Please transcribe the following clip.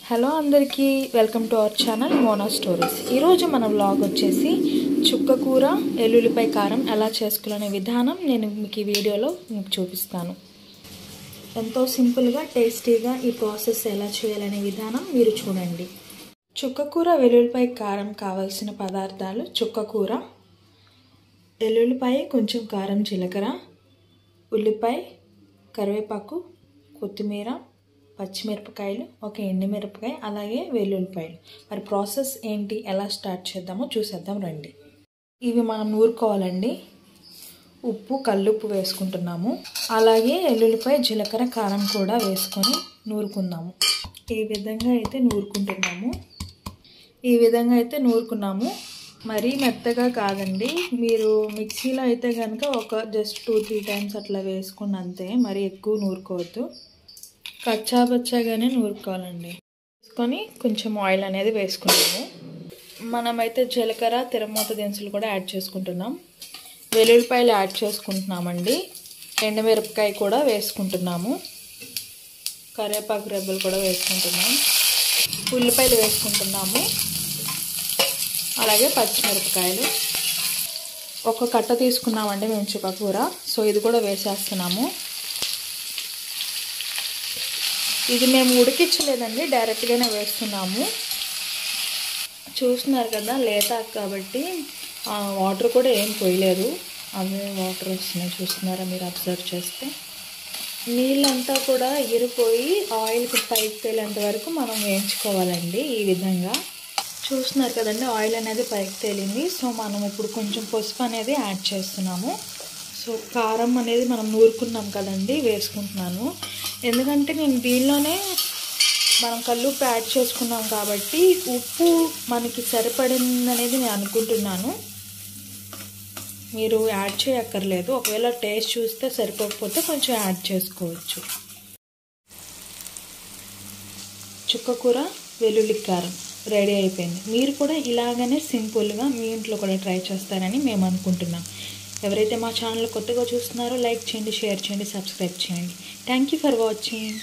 Hello అందరికీ welcome to our channel Mona stories. ఈరోజు మన వ్లాగ్ వచ్చేసి చుక్కకూర ఎల్లుల్లిపాయ కారం ఎలా చేసుకునే విధానం నేను మీకు ఈ వీడియోలో మీకు చూపిస్తాను. ఎంతో సింపుల్గా టేస్టీగా ఈ ప్రాసెస్ ఎలా చేయాలనే విధానం మీరు చూడండి. చుక్కకూర వెల్లుల్లిపాయ కారం కావాల్సిన పదార్థాలు: చుక్కకూర, ఎల్లుల్లిపాయ, కొంచెం కారం, జీలకర్ర, ఉల్లిపాయ, కరివేపాకు, కొత్తిమీర, పచ్చిమిరపకాయలు, ఒక ఎండుమిరపకాయ, అలాగే వెల్లుల్లిపాయలు. మరి ప్రాసెస్ ఏంటి, ఎలా స్టార్ట్ చేద్దామో చూసేద్దాం రండి. ఇవి మనం నూరుకోవాలండి. ఉప్పు, కల్లుప్పు వేసుకుంటున్నాము. అలాగే ఎల్లుల్లిపాయ, జీలకర్ర, కారం కూడా వేసుకొని నూరుకుందాము. ఈ విధంగా అయితే నూరుకున్నాము. మరీ మెత్తగా కాదండి. మీరు మిక్సీలో అయితే కనుక ఒక జస్ట్ 2-3 టైమ్స్ అట్లా వేసుకుని అంతే, మరి ఎక్కువ నూరుకోవద్దు. కచ్చాబచ్చాగానే నూరుకోవాలండి. వేసుకొని కొంచెం ఆయిల్ అనేది వేసుకున్నాము. మనమైతే జీలకర్ర, తిరమూత దినుసులు కూడా యాడ్ చేసుకుంటున్నాం. వెల్లుల్లిపాయలు యాడ్ చేసుకుంటున్నామండి. ఎండుమిరపకాయ కూడా వేసుకుంటున్నాము. కరివేపాకు రెబ్బలు కూడా వేసుకుంటున్నాం. ఉల్లిపాయలు వేసుకుంటున్నాము. అలాగే పచ్చిమిరపకాయలు. ఒక కట్ట తీసుకున్నామండి మేము చుక్కకూర. సో ఇది కూడా వేసేస్తున్నాము. ఇది మేము ఉడికించలేదండి, డైరెక్ట్గానే వేస్తున్నాము. చూస్తున్నారు కదా, లేత కాబట్టి వాటర్ కూడా ఏం పోయలేదు, అవే వాటర్ వస్తున్నాయి. చూస్తున్నారా మీరు అబ్జర్వ్ చేస్తే? నీళ్ళంతా కూడా ఎగిరిపోయి ఆయిల్కి పైకి తేలేంత వరకు మనం వేయించుకోవాలండి. ఈ విధంగా చూస్తున్నారు కదండి, ఆయిల్ అనేది పైకి తేలింది. సో మనం ఇప్పుడు కొంచెం పసుపు అనేది యాడ్ చేస్తున్నాము. సో కారం అనేది మనం నూరుకున్నాం కదండి, వేసుకుంటున్నాను. ఎందుకంటే నేను దీనిలోనే మనం కల్లుప్పు యాడ్ చేసుకున్నాం కాబట్టి ఉప్పు మనకి సరిపడింది అనేది నేను అనుకుంటున్నాను. మీరు యాడ్ చేయక్కర్లేదు. ఒకవేళ టేస్ట్ చూస్తే సరిపోకపోతే కొంచెం యాడ్ చేసుకోవచ్చు. చుక్కకూర వెల్లుల్లి కారం రెడీ అయిపోయింది. మీరు కూడా ఇలాగనే సింపుల్గా మీ ఇంట్లో కూడా ట్రై చేస్తారని మేము అనుకుంటున్నాం. ఎవరైతే మా ఛానల్ కొత్తగా చూస్తున్నారో లైక్ చేయండి, షేర్ చేయండి, సబ్స్క్రైబ్ చేయండి. Thank you for watching.